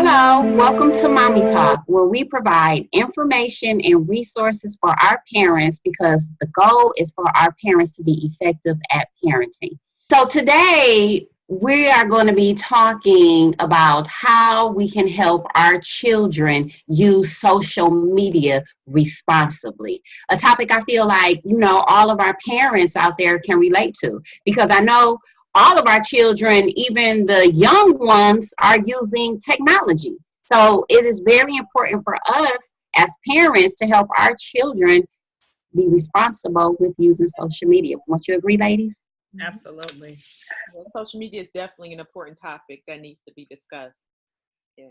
Hello, welcome to Mommy Talk, where we provide information and resources for our parents because the goal is for our parents to be effective at parenting. So today we are going to be talking about how we can help our children use social media responsibly. A topic I feel like, all of our parents out there can relate to because I know all of our children, even the young ones, are using technology. So it is very important for us as parents to help our children be responsible with using social media. Won't you agree, ladies? Absolutely. Well, social media is definitely an important topic that needs to be discussed. Yeah.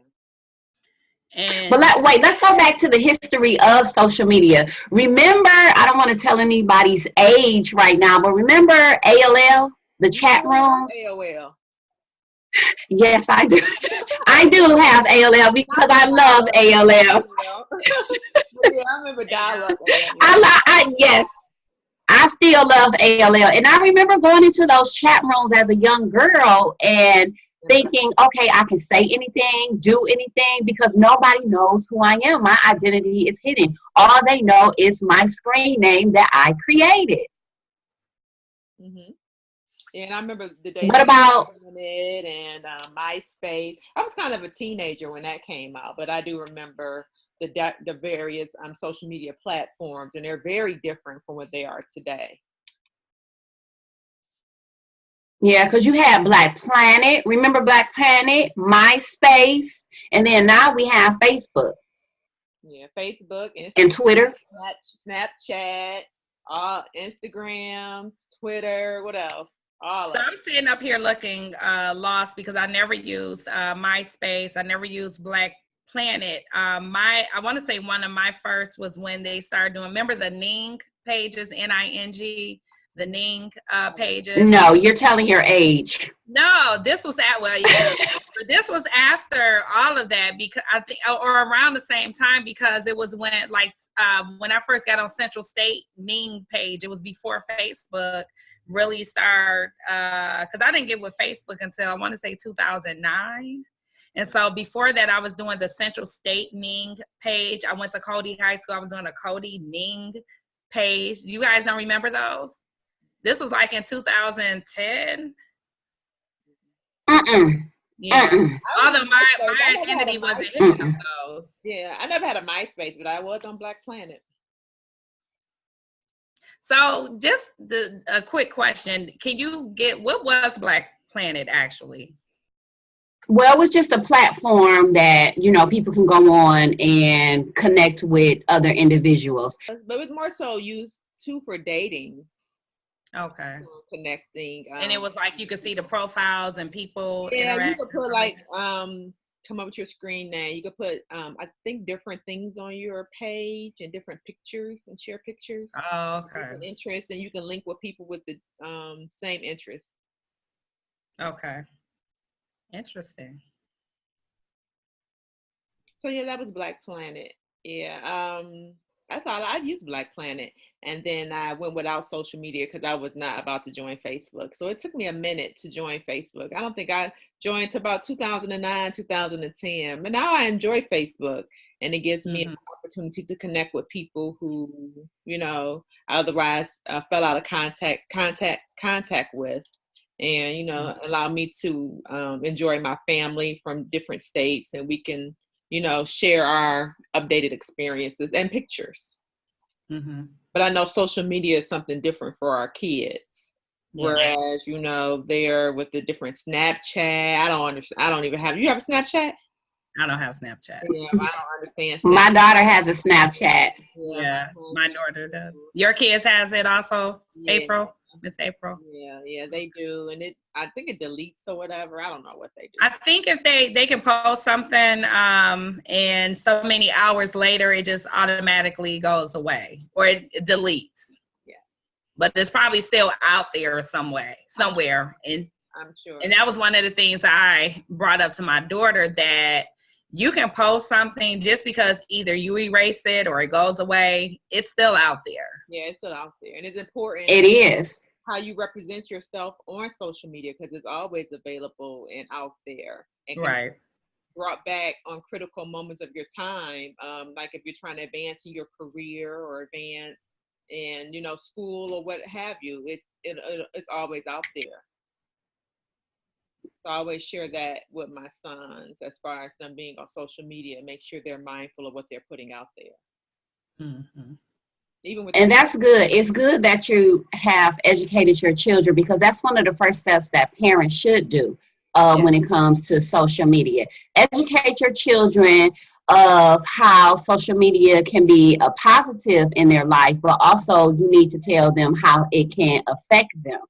But let's go back to the history of social media. Remember, I don't want to tell anybody's age right now, but remember AOL, the chat rooms? AOL. Yes, I do. I do have AOL because I love AOL. Yeah, I remember dial-up. Yes, I still love AOL. And I remember going into those chat rooms as a young girl and thinking, okay, I can say anything, do anything, because nobody knows who I am. My identity is hidden. All they know is my screen name that I created. Mm-hmm. And I remember the days What about it and MySpace. I was kind of a teenager when that came out, but I do remember the various social media platforms, and they're very different from what they are today. Yeah, because you had Black Planet. Remember Black Planet, MySpace, and then now we have Facebook. Yeah, Facebook, Instagram, and Twitter, Snapchat, Instagram, Twitter. What else? So I'm sitting up here looking lost because I never used MySpace. I never used Black Planet. I want to say one of my first was when they started doing. Remember the Ning pages, Ning, the Ning pages. No, you're telling your age. No, this was this was after all of that because I think, or around the same time because it was when when I first got on Central State Ning page. It was before Facebook really started because I didn't get with Facebook until I want to say 2009. And so before that, I was doing the Central State Ning page. I went to Cody High School. I was doing a Cody Ning page. You guys don't remember those? This was like in 2010. Yeah. Although my identity wasn't hitting those. Yeah, I never had a MySpace, but I was on Black Planet. So just a quick question. What was Black Planet actually? Well, it was just a platform that, people can go on and connect with other individuals. But it was more so used too for dating. Okay. Connecting. And it was like you could see the profiles and people. Yeah, you could put come up with your screen name. You could put I think different things on your page and different pictures and share pictures. Oh, okay. Different interests, and you can link with people with the same interests. Okay. Interesting. So yeah, that was Black Planet. Yeah. That's all. I used Black Planet, and then I went without social media because I was not about to join Facebook. So it took me a minute to join Facebook. I don't think I joined to about 2009, 2010. But now I enjoy Facebook, and it gives me an opportunity to connect with people who, otherwise fell out of contact with, and allow me to enjoy my family from different states, and we can share our updated experiences and pictures. Mm-hmm. But I know social media is something different for our kids. Yeah. Whereas, they're with the different Snapchat. I don't understand. I don't even have. You have a Snapchat? I don't have Snapchat. Yeah, I don't understand Snapchat. My daughter has a Snapchat. Yeah, my daughter does. Your kids has it also, yeah. April? Miss April. Yeah, they do, and I think it deletes or whatever. I don't know what they do. I think if they can post something, and so many hours later, it just automatically goes away or it deletes. Yeah, but it's probably still out there somewhere, and I'm sure. And that was one of the things I brought up to my daughter, that you can post something just because either you erase it or it goes away. It's still out there. Yeah, it's still out there, and it's important. It is. How you represent yourself on social media, because it's always available and out there. And right. brought back on critical moments of your time, like if you're trying to advance in your career or advance in, you know, school or what have you. It's always out there. So I always share that with my sons as far as them being on social media. Make sure they're mindful of what they're putting out there. Mm-hmm. Even with And that's good. It's good that you have educated your children, because that's one of the first steps that parents should do when it comes to social media. Educate your children of how social media can be a positive in their life, but also you need to tell them how it can affect them.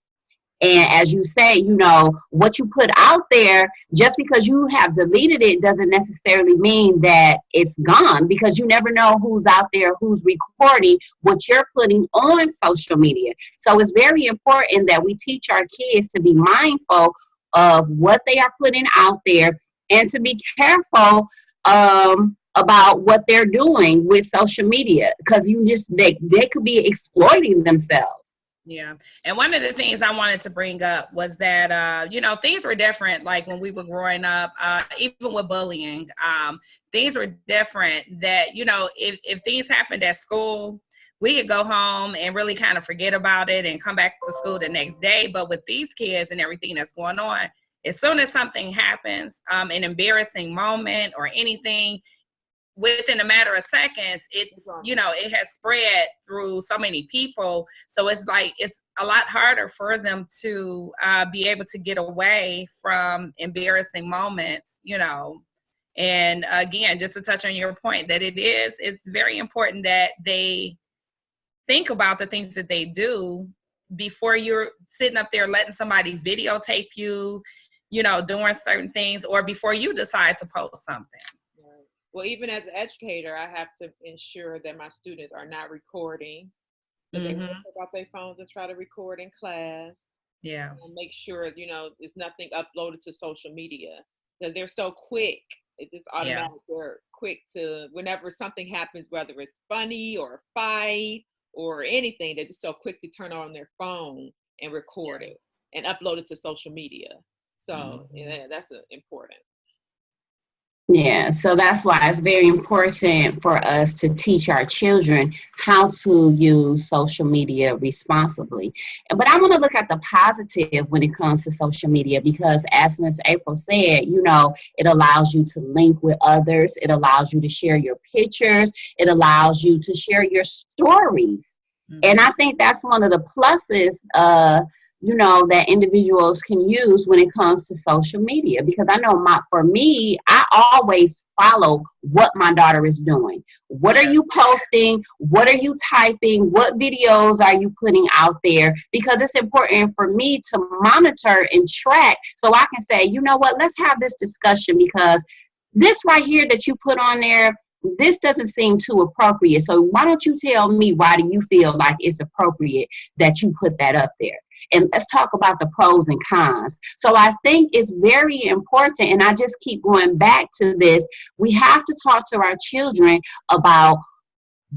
And as you say, you know, what you put out there, just because you have deleted it doesn't necessarily mean that it's gone, because you never know who's out there, who's recording what you're putting on social media. So it's very important that we teach our kids to be mindful of what they are putting out there, and to be careful about what they're doing with social media, because they could be exploiting themselves. Yeah. And one of the things I wanted to bring up was that, you know, things were different. Like when we were growing up, even with bullying, things were different that, you know, if things happened at school, we could go home and really kind of forget about it and come back to school the next day. But with these kids and everything that's going on, as soon as something happens, an embarrassing moment or anything, within a matter of seconds, it's, you know, it has spread through so many people. So it's like, it's a lot harder for them to be able to get away from embarrassing moments, you know. And again, just to touch on your point, that it's very important that they think about the things that they do before you're sitting up there letting somebody videotape you, you know, doing certain things, or before you decide to post something. Well, even as an educator, I have to ensure that my students are not recording. That they don't take out their phones and try to record in class. Yeah. And make sure, you know, there's nothing uploaded to social media. Because they're so quick. It's just automatic. Yeah. They're quick to, whenever something happens, whether it's funny or a fight or anything, they're just so quick to turn on their phone and record it and upload it to social media. So yeah, that's important. Yeah, so that's why it's very important for us to teach our children how to use social media responsibly. But I want to look at the positive when it comes to social media, because as Ms. April said, you know, it allows you to link with others. It allows you to share your pictures. It allows you to share your stories. And I think that's one of the pluses you know, that individuals can use when it comes to social media. Because I know for me, I always follow what my daughter is doing. What are you posting? What are you typing? What videos are you putting out there? Because it's important for me to monitor and track, so I can say, you know what, let's have this discussion, because this right here that you put on there, this doesn't seem too appropriate. So why don't you tell me, why do you feel like it's appropriate that you put that up there? And let's talk about the pros and cons. So I think it's very important, and I just keep going back to this. We have to talk to our children about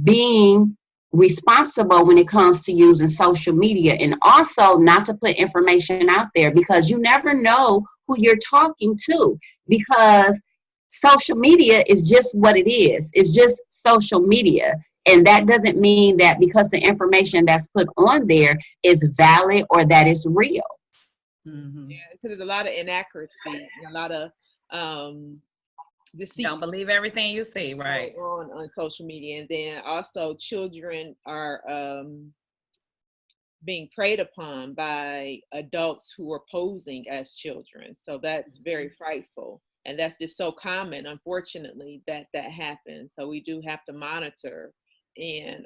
being responsible when it comes to using social media, and also not to put information out there, because you never know who you're talking to, because social media is just what it is. It's just social media. And that doesn't mean that because the information that's put on there is valid or that it's real. Yeah, because there's a lot of inaccuracy and a lot of deceit. Don't believe everything you see, right? On social media. And then also children are being preyed upon by adults who are posing as children. So that's very frightful. And that's just so common, unfortunately, that happens. So we do have to monitor and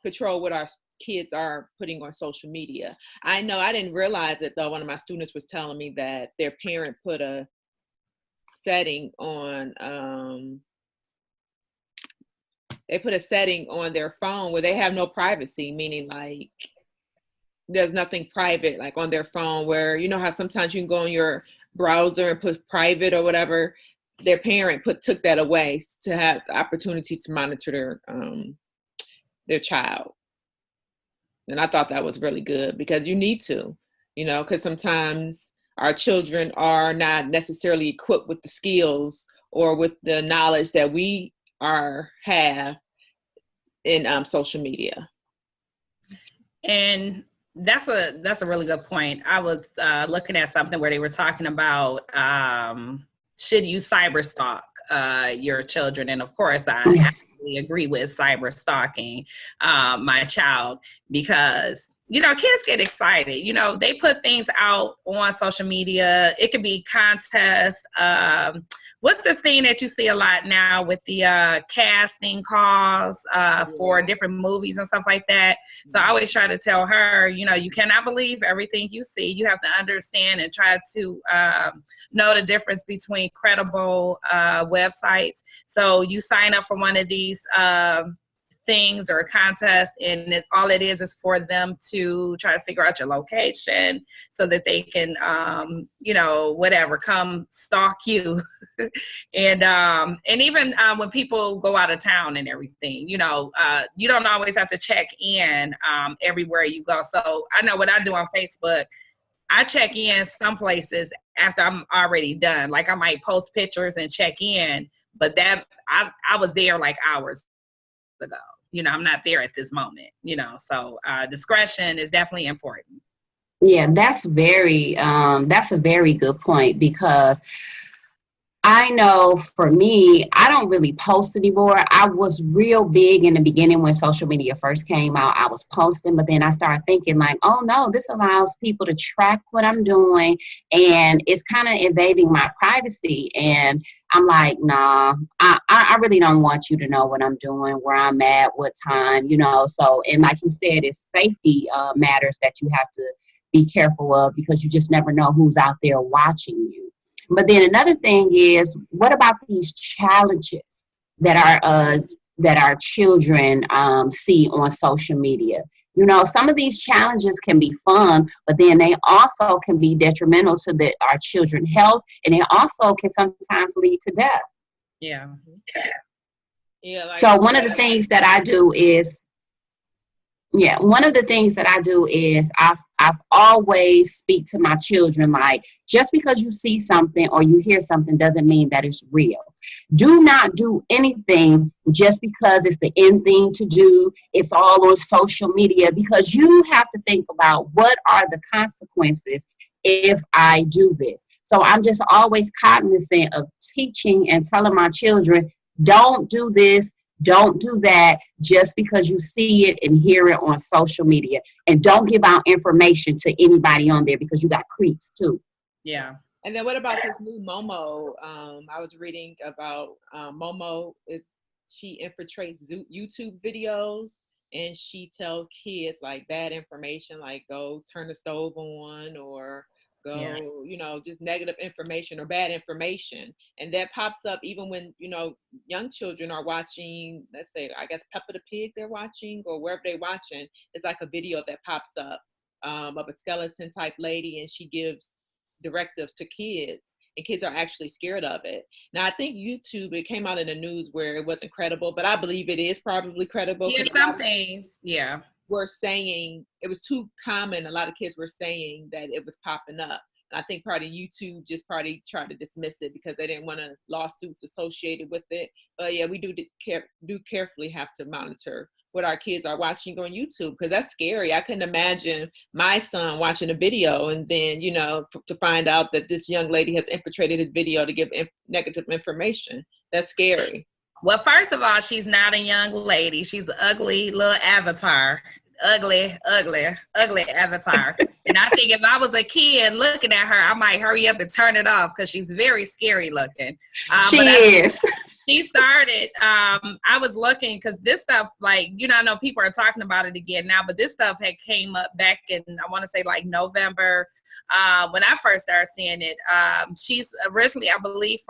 control what our kids are putting on social media. I know I didn't realize it, though. One of my students was telling me that their parent put a setting on, they put a setting on their phone where they have no privacy, meaning like there's nothing private like on their phone, where, you know how sometimes you can go on your browser and put private or whatever. Their parent took that away to have the opportunity to monitor their child. And I thought that was really good, because you need to, you know, because sometimes our children are not necessarily equipped with the skills or with the knowledge that we have in social media. And that's a really good point. I was looking at something where they were talking about should you cyber stalk your children, and of course I absolutely agree with cyber stalking my child, because kids get excited. They put things out on social media. It could be contests. What's this thing that you see a lot now with the casting calls for different movies and stuff like that? So I always try to tell her, you cannot believe everything you see. You have to understand and try to know the difference between credible websites. So you sign up for one of these things or a contest, and all it is for them to try to figure out your location so that they can come stalk you. and even when people go out of town and everything, you don't always have to check in everywhere you go. So I know what I do on Facebook, I check in some places after I'm already done. Like I might post pictures and check in, but that I was there like hours ago. I'm not there at this moment, so discretion is definitely important. Yeah, that's a very good point, because I know for me, I don't really post anymore. I was real big in the beginning when social media first came out. I was posting, but then I started thinking like, oh no, this allows people to track what I'm doing, and it's kind of invading my privacy. And I'm like, nah, I really don't want you to know what I'm doing, where I'm at, what time, So, and like you said, it's safety matters that you have to be careful of, because you just never know who's out there watching you. But then another thing is, what about these challenges that our children see on social media? Some of these challenges can be fun, but then they also can be detrimental to our children's health, and they also can sometimes lead to death. Yeah. Yeah. So one of the things that I do is, I've always speak to my children like, just because you see something or you hear something doesn't mean that it's real. Do not do anything just because it's the in thing to do. It's all on social media, because you have to think about what are the consequences if I do this. So I'm just always cognizant of teaching and telling my children, don't do this, don't do that just because you see it and hear it on social media. And don't give out information to anybody on there, because you got creeps too. Yeah. And then what about this new Momo? I was reading about Momo. She infiltrates YouTube videos, and she tells kids like bad information, like go turn the stove on, or go, just negative information or bad information. And that pops up even when, young children are watching, let's say, I guess Peppa the Pig they're watching, or wherever they're watching, it's like a video that pops up of a skeleton type lady, and she gives directives to kids, and kids are actually scared of it. Now, I think YouTube, it came out in the news where it wasn't credible, but I believe it is probably credible. Yeah, some things, yeah. Were saying it was too common. A lot of kids were saying that it was popping up. And I think part of YouTube just probably tried to dismiss it because they didn't want lawsuits associated with it. But yeah, we do carefully have to monitor what our kids are watching on YouTube, because that's scary. I couldn't imagine my son watching a video and then, to find out that this young lady has infiltrated his video to give negative information. That's scary. Well, first of all, she's not a young lady. She's an ugly little avatar. Ugly avatar. And I think if I was a kid looking at her, I might hurry up and turn it off, because she's very scary looking. She is. She started, I was looking, because this stuff, like, I know people are talking about it again now, but this stuff had came up back in, I want to say like November, when I first started seeing it. She's originally, I believe,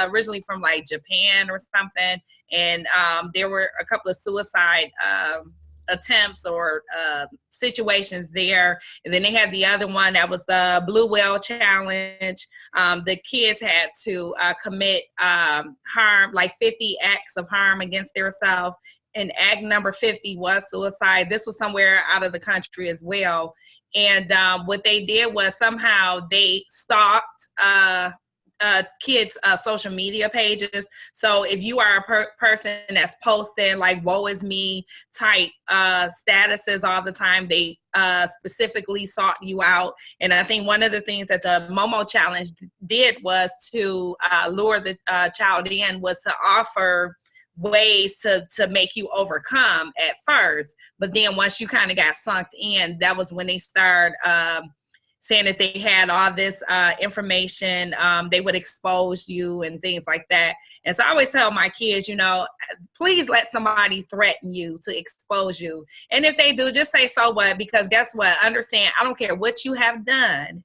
originally from like Japan or something. And there were a couple of suicide attempts or situations there. And then they had the other one that was the Blue Whale Challenge. The kids had to commit harm, like 50 acts of harm against themselves. And act number 50 was suicide. This was somewhere out of the country as well. And what they did was somehow they stalked kids' social media pages. So if you are a person that's posting like "woe is me" type statuses all the time, they specifically sought you out. And I think one of the things that the Momo Challenge did was to lure the child in, was to offer ways to make you overcome at first. But then once you kind of got sunk in, that was when they started saying that they had all this information, they would expose you and things like that. And so I always tell my kids, please let somebody threaten you to expose you. And if they do, just say, so what? Because guess what? Understand, I don't care what you have done.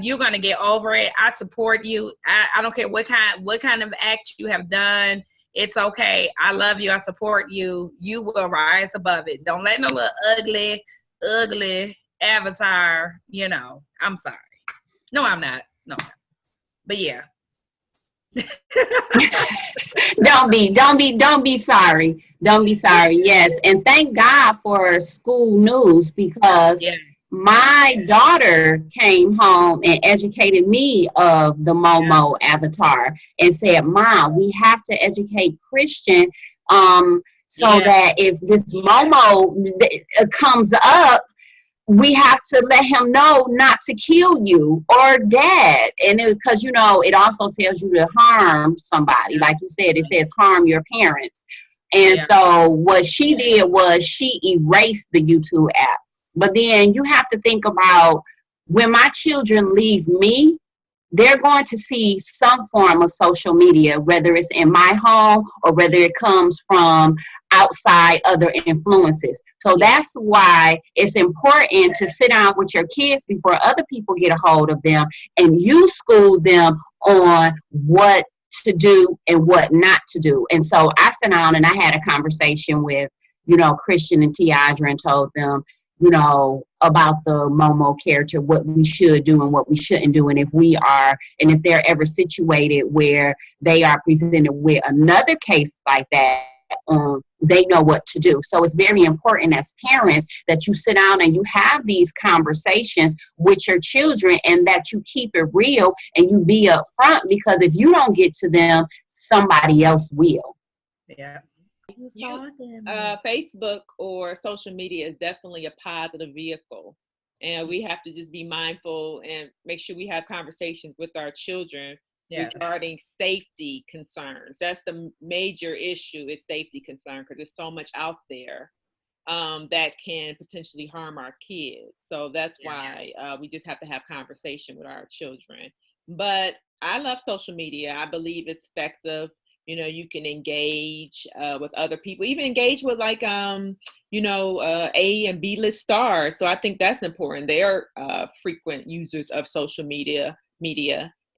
You're going to get over it. I support you. I don't care what kind of act you have done. It's okay. I love you. I support you. You will rise above it. Don't let no little ugly avatar, I'm sorry. No, I'm not. No. But yeah. Don't be sorry. Don't be sorry. Yes. And thank God for school news, because my daughter came home and educated me of the Momo avatar and said, Mom, we have to educate Christian so that if this Momo comes up, we have to let him know not to kill you or dad. And because, it also tells you to harm somebody. Like you said, it says harm your parents. And so what she did was she erased the YouTube app. But then you have to think about, when my children leave me, they're going to see some form of social media, whether it's in my home or whether it comes from outside other influences. So that's why it's important to sit down with your kids before other people get a hold of them, and you school them on what to do and what not to do. And so I sat down and I had a conversation with, Christian and Tiadra, and told them, about the Momo character, what we should do and what we shouldn't do. And if they're ever situated where they are presented with another case like that, they know what to do. So it's very important as parents that you sit down and you have these conversations with your children, and that you keep it real and you be upfront, because if you don't get to them, somebody else will. Yeah. Facebook or social media is definitely a positive vehicle, and we have to just be mindful and make sure we have conversations with our children regarding safety concerns. That's the major issue, is safety concern, because there's so much out there that can potentially harm our kids. So that's why we just have to have conversation with our children. But I love social media. I believe it's effective. You can engage with other people, even engage with like, A and B list stars. So I think that's important. They are frequent users of social media.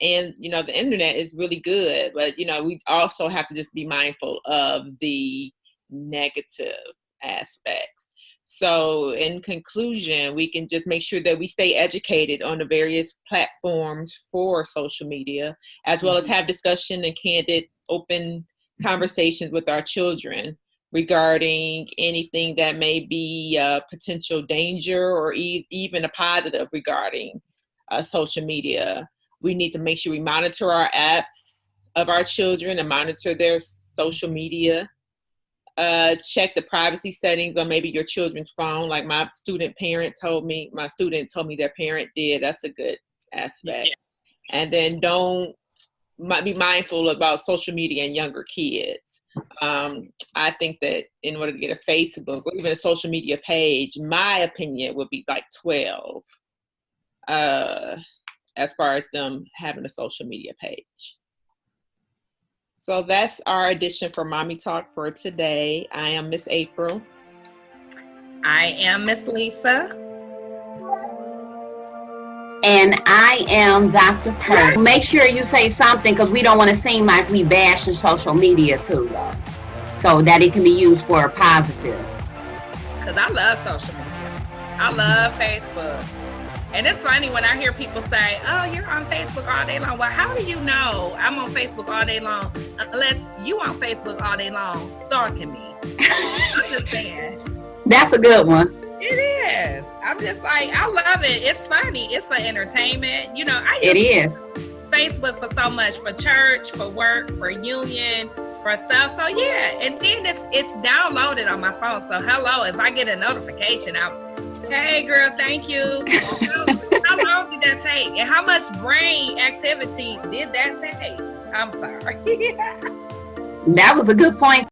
And, the internet is really good. But, we also have to just be mindful of the negative aspects. So in conclusion, we can just make sure that we stay educated on the various platforms for social media, as well as have discussion and candid, open conversations with our children regarding anything that may be a potential danger or even a positive regarding social media. We need to make sure we monitor our apps of our children and monitor their social media. Check the privacy settings on maybe your children's phone. Like my student told me their parent did. That's a good aspect. Yeah. And then be mindful about social media and younger kids. I think that in order to get a Facebook or even a social media page, my opinion would be like 12, as far as them having a social media page. So that's our edition for Mommy Talk for today. I am Miss April. I am Miss Lisa. And I am Dr. Pearl. Make sure you say something, because we don't want to seem like we bashing social media too, though. So that it can be used for a positive. Because I love social media. I love Facebook. And it's funny when I hear people say, oh, you're on Facebook all day long. Well, how do you know I'm on Facebook all day long unless you on Facebook all day long stalking me? I'm just saying. That's a good one. It is. Yes. I'm just like, I love it. It's funny. It's for entertainment. You know, I It use is. Facebook for so much, for church, for work, for union, for stuff. So yeah, and then it's downloaded on my phone. So hello, if I get a notification, hey girl, thank you. How long did that take? And how much brain activity did that take? I'm sorry. That was a good point